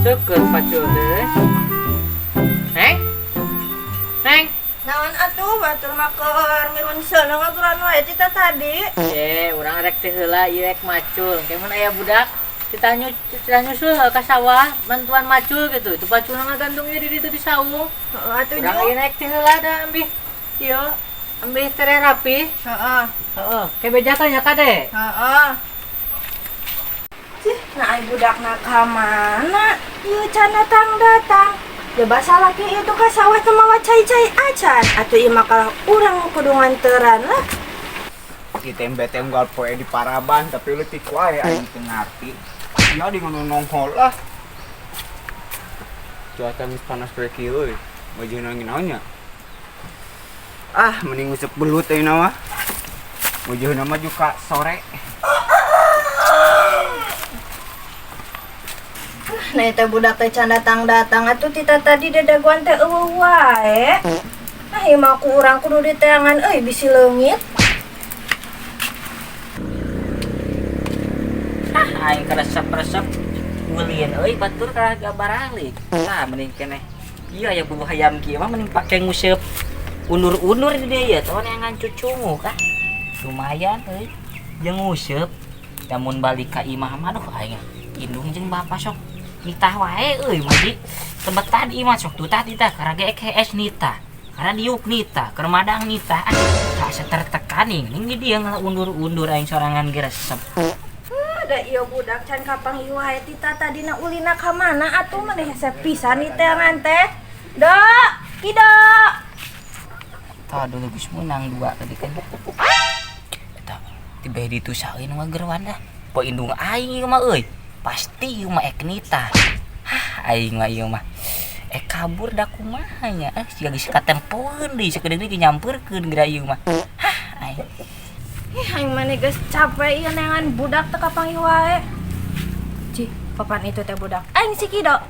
Syukur pacul deh. Neng? Neng? Naon atuh batur maker ngimun seuneu ngaturan wae cita tadi. Urang rek teh heula ieu rek macul. Kemun aya budak kita nyusul ka sawah bantuan macul gitu. Itu paculna gantung ieu di ditu di saung. Heeh atuh Urang Jo. ieu naik teh heula da ambih ieu ambih tere rapi. Heeh. Heeh, ke beja tanya kade. Heeh. Cih, nah ai budakna ka mana? Ieu can datang. Bebas laki itu ka sawah teh mawa cai-cai acan. Atuh ieu mah kalau urang kudu nganteran lah. Di tembe-tem gal poe di Paraban tapi leutik wae aing teu ngarti. Ya di nongol lah. Cuaca geus panas poe kieu euy. Baju nangin naonnya? Mending usep belut ayeuna mah. Wujudna mah juga sore. Nah eta budak teh can datang atuh tita tadi dadaguan teh eueuh wae. Ieu mah ku urang kudu diteangan euy bisi leungit. Aing karesep-resep ulin euy batur ka gabar alik. Tah mending keneh. Ieu aya bubuh hayam kieu mah mending pake nguseup undur-undur di dieu tahun yang cucungu kah. Lumayan euy. Jeung nguseup lamun balik ka imah mah aduh aing indung jeung bapa sok nitah wae euy mah di tebetan imah sok tutah titah karage es nitah. Karena diuk nitah, keur madang nitah. Tak setertekan ning di dieu undur-undur aing sorangan ge resep. Ada ieu budak can kapang ieu wae tita tadina ulina ka mana atuh maneh hese pisan diteangan teh. Dok, Kidok. Tah dulu geus menang 2 tadi kan. Eta tiba ditusakeun ngagerwan dah. Po indung aing ieu mah euy. Pasti ieu mah ek nitah. Aing mah ieu mah kabur da kumaha nya. Siga geus katempoeun deui sakedeung ge nyampeurkeun geura ieu mah. Aing Aing maneh geus capek ieu neangan budak teh kapang ieu wae. Cih, papan itu teh budak. Aing si Kidok.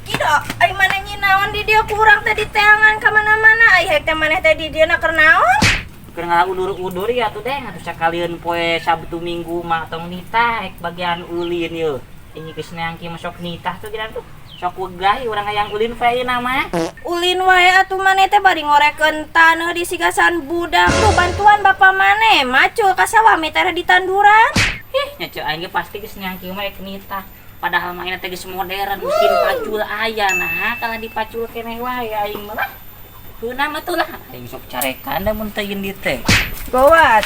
Kidok, aing maneh nyinaon di dieu kurang teh diteangan ka mana-mana. Ai hek teh maneh teh di dieu na keur naon? keur ngaundur-undur ya tuh deh atuh sakalian poe Sabtu Minggu mah tong nitah ek bagian ulin yeuh. Ini geus neang kieu masok nitah tuh geura tuh. Sok wegah urang hayang ulin wae nama. Ulin wae atuh maneh teh bari ngorekeun taneuh di sigasan budak tuh bantuan bapa maneh macul ka sawah mitara di tanduran. Nya ceu aing ge pasti geus neang kieu mah ek nitah. Padahal mah ini teh geus modern mesin pacul aya nah kalau dipacul keneh wae aing mah. Heuna mah tuh lah aing sok carekan da mun teu yeun dieu teh. Gawat.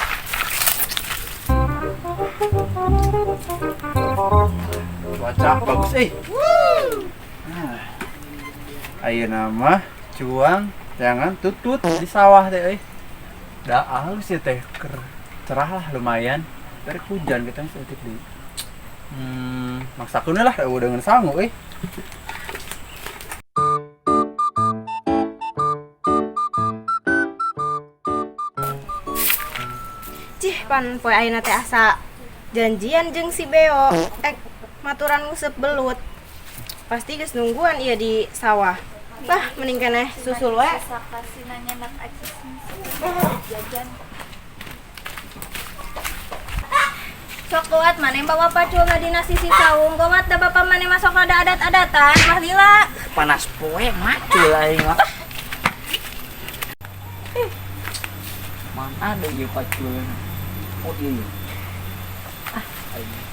Cuaca bagus ayeuna mah cuang jangan tutut di sawah teh euy. Da halus ya teh cerah lah lumayan. Dari hujan kita sedikit deui. Maksakeun lah udah dengan sangu euy. Cih pan poe ayeuna teh asa janjian jeung si Beo. Maturan nguseup belut. Pasti geus nungguan ieu di sawah. Bah, mending keneh susul we. Kasih nanya nak akses jajan. Sok kuat maneh bawa pacul dina sisi saung. Gawat da bapa maneh masuk ada adat-adatan. Mah lila. Panas poe macul aing mah. Mana ada ieu pacul. Oh iya. Aing.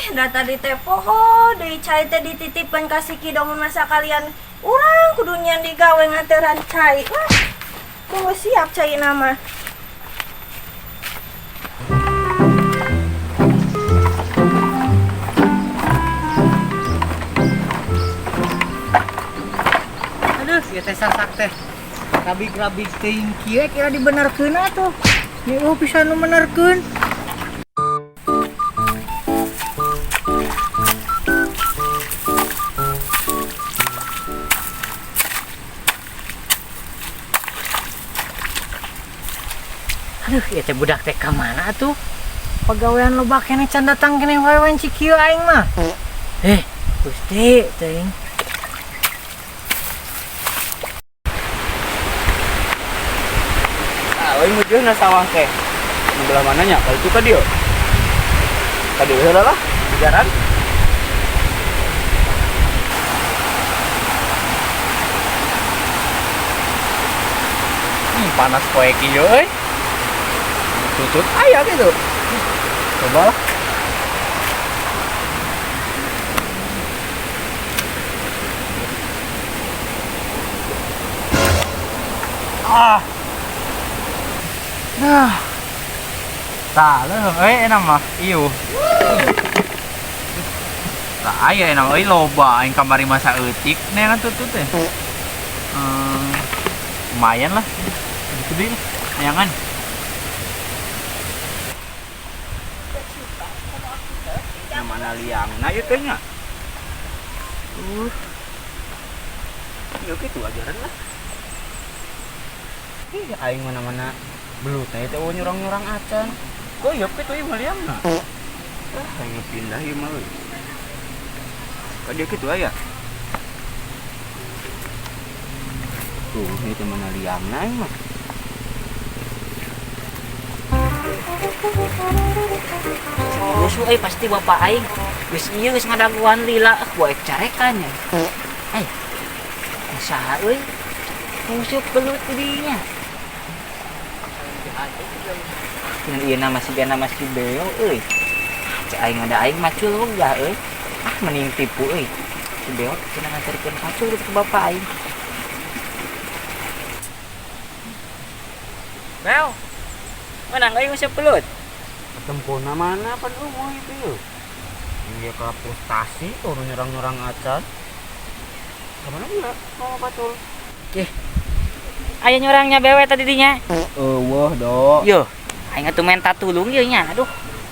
Da tadi teh poho deui cai teh dititipkeun ka si Kidok mun masa kalian urang kudu nyan digawe nganteran cai. Wah. Kudu siap cai nama. Aduh, ieu teh sasak teh. Grabig-grabig teuing kieu kira dibenerkeun atuh. Ieu pisan nu benerkeun. Aduh, ieu teh budak teh ka mana atuh? Pagawean loba keneh can datang keneh wae ci kieu aing mah. Gusti teuing. mujurna sawah teh. Sebelah mananya? Kalau itu dia. Tadi udah lah, jalan. Panas poe kieu euy. Tutut aya gitu. Coba lah. Ah. Nah. Tah leuh enak mah ieu. Tah aya enak euy loba aing kamari masa eutik neangan tutut teh. Lumayan lah. Gede neangan. Yang mana liang? Nah ieu teh nya. Ieu kitu ajaran lah. Ih, aing mana-mana belut teh teh nyurang-nyurang acan. Goyop kitu ieu mah liangna. Aing pindah ieu mah euy. Ka dia kitu aya. Tuh, ini teh mana liangna aing mah. Geus euy pasti bapak aing. Geus ieu geus ngadaguan lila ku ek carekan ya. Saha euy? Musuh belut dinya. Dengan ieu nama si Beo euy. Cek aing ada aing macul ogah euy. Mending tipu euy. Si Beo cenah nganterkeun pacul ke bapak aing. Beo. Menang euy musuh belut. Tempona mana pan umum itu yuk. Dia ke frustasi turun nyerang-nyerang acan. Kemana dia mau patul? Aya nyurangnya bewe tadi dinya. Wah do. Yo, aing atuh minta tulung ieu nya. Aduh,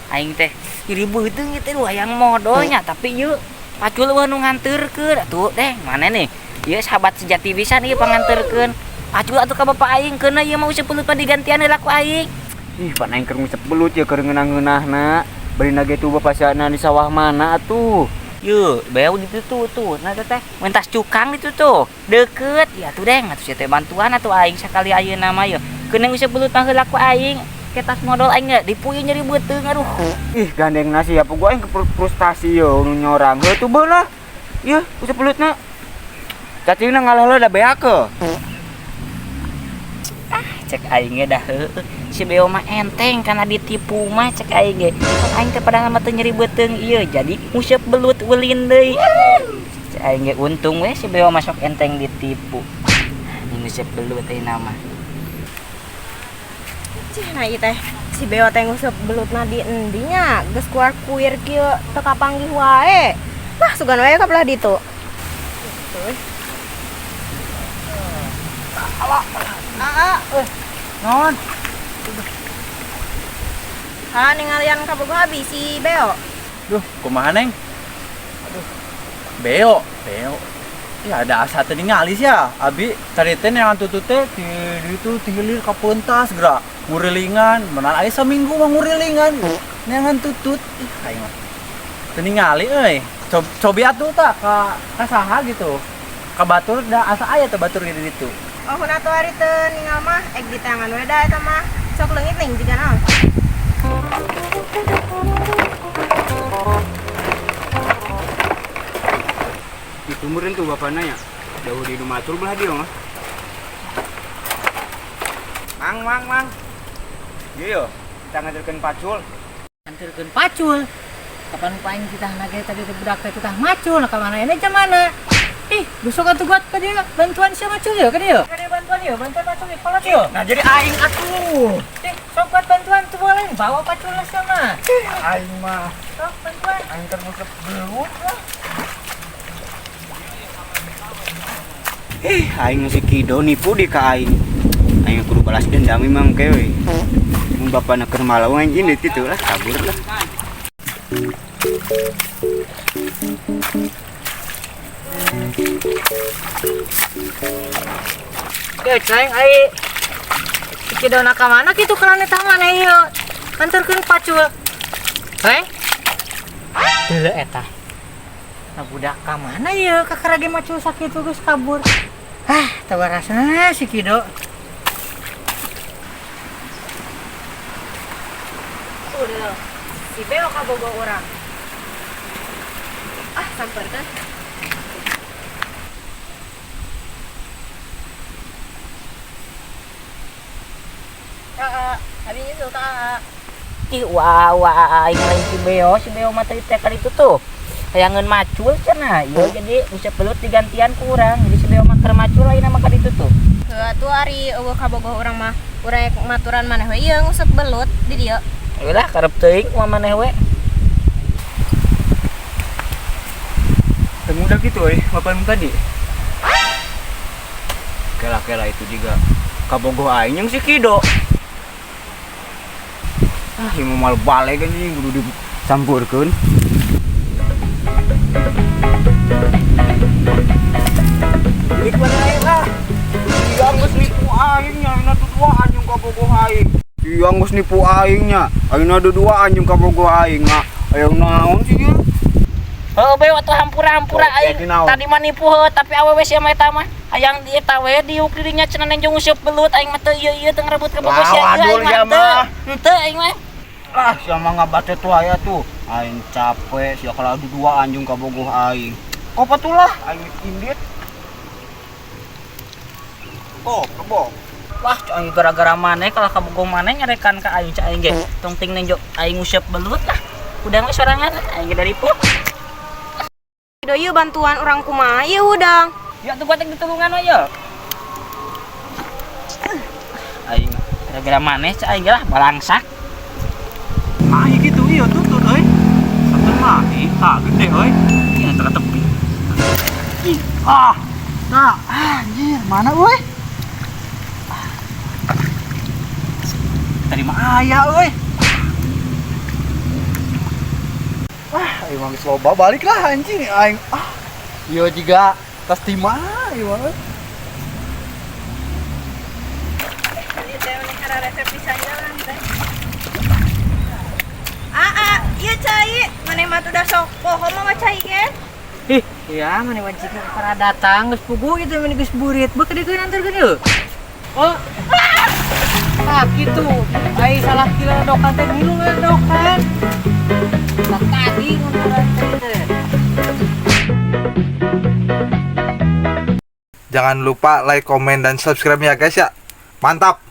aing teh iri beuteung ieu teh hayang modonya, tapi ieu pacul eueuh nu nganterkeun atuh deh. Mana nih? Ieu sahabat sejati pisan ieu panganterkeun. Pacul atuh ka bapak aing keuna ieu mau sepuluh pa digantian heula ku aing. Ih, pan aing keur ngucap belut ya keur ngeunah-ngeunahna. Bari nage tuh bapasana di sawah mana atuh? Yo, beo di situ tuh. Nah teh mentas cukang itu tuh. Deket. Ya tuh deng atuh sia teh bantuan atuh aing sakali ayeuna mah ye. Keunang bisa belut mah heula ku aing. Ketas modal aing dipuyeun nyeri beuteung aduh. Ih, gandeng nasi apa gua aing ke frustasi yo nu nyorang. Heuh tuh beunah. Ieu, usah belutna. Cacingna ngalah da beake. Cek aing dah heueuh. Si beo mah enteng karena ditipu mah cek aing ge. Aing teh padahal mah teu nyeri beuteung ieu jadi museup belut weulin deui. Cek aing ge untung we si beo mah sok enteng ditipu. Ini museup belut teh nama. Cih, nah ieu teh si Beo teh nguseup belutna di endinya geus keluar kuir kieu teu kapanggih wae. Nah, sugan wae ka belah ditu. Non. Ningalian ka boga abi si Beo. Duh, kumaha neng? Aduh. Beo. Ya ada asa teh ningali ya. Abi cari teh yang tutut teh di itu tihilir ka pentas geura. Ngurilingan, menan aya saminggu mah ngurilingan. Neangan tutut. Ih, aing mah. Teu ningali euy. Cobi atuh tah ka saha gitu. Ka batur da asa aya teh batur di ditu. Oh, kuna tuh hari teu ningal mah ek di tangan we da eta mah. Sok leungit ning jiga naon. Ditumurin tuh bapaknya ya. Jauh di rumah tur belah dia mah. Mang. Iya yo, kita ngajarkeun pacul. Anterkeun pacul. Kapan paing kita nage tadi budak teh tah macul ka mana ini jam mana? Ih, besok atuh buat ka dia bantuan sia macul ya ka dia. Ka dia bantuan pacul di kolot ieu. Nah jadi aing atuh. Sok buat bantuan tuh boleh bawa pacul sama. Aing mah Sok bantuan. aing termusep belut. Aing si Kido nipu di ka aing. Aing kudu balas dendam memang kewe. Mun bapana keur malau anjing di situ lah kabur lah. Ya, ceng ai Kidona ka mana kitu kelana tah mana ieu? Anterkeun pacul. Ceng? Deuleu eta. Nah budak ka mana ieu? Kakarage macul sakitu geus kabur. Teu warasna si Kido. si Beo kabogo orang. Ah, samperkeun. Kakak, abi nyusul kakak. Ih, wah, aing lain si Beo mah teh kali itu tuh. Hayangeun macul cenah. Ieu jadi usep belut digantian kurang. Jadi si Beo mah keur macul ayeuna mah kali itu tuh. Heuh atuh ari eueuh kabogoh urang mah urang maturan maneh we ieu ngusep belut di dieu. Ayolah karep teuing kumaha maneh we. Temu udah gitu bapak tadi. Kela-kela itu juga kabogoh aing yang si Kido. Ah, ieu mah mal balik anjing kudu disampurkeun. Ini mana aing lah. Iya geus nipu aingnya, ayeuna duduaan jeung kabogoh aing. Iya geus nipu aingnya, ayeuna duduaan jeung kabogoh aing. Aya naon sih ieu? Heuh Beo atuh hampura-hampura aing. Tadi mah nipu heuh tapi awewe sia mah eta mah. Hayang di eta we diuk dirinya cenah jeung useup belut aing mah teu ieu teu ngarebut kabogoh sia ieu aing mah. Henteu aing mah. Ah, sia mah ngabaca tuh aya tuh. Aing capek sia kalau duduaan jeung kabogoh aing. Kopatulah aing indit. Oh, kebok. Wah, aing gara-gara maneh kalau kabogoh maneh nyarekan ka aing cak aing ge. Tong ting nenjo aing useup belut lah. Udang we sorangan aing ge dari puk. Do ieu bantuan urang kumaha ieu udang. Ya tuh gua teh ditulungan we ye. Aing gara-gara maneh cak aing ge lah balangsak. Nah, gitu iya tutut euy. Sampai mati, tak gede euy. Iya teu tepi. Ih, ah. Nah, anjir, mana euy? Tadi mah aya euy. Wah, emang geus loba balik lah anjing aing. Ah. Ieu juga tas di mana ieu mah. Ieu teh meneh resep pisan jalan teh. Iya cai, maneh mah udah sok poho mah cai kan? Ih, iya mana wajib para datang geus pugu gitu meni geus burit. Beuh kedekeun anturkeun yeuh. Oh. Ah, gitu. Ai salah kira dokan teh ngilu dokan. Tak tadi ngomong teh. Jangan lupa like, komen, dan subscribe ya guys ya. Mantap.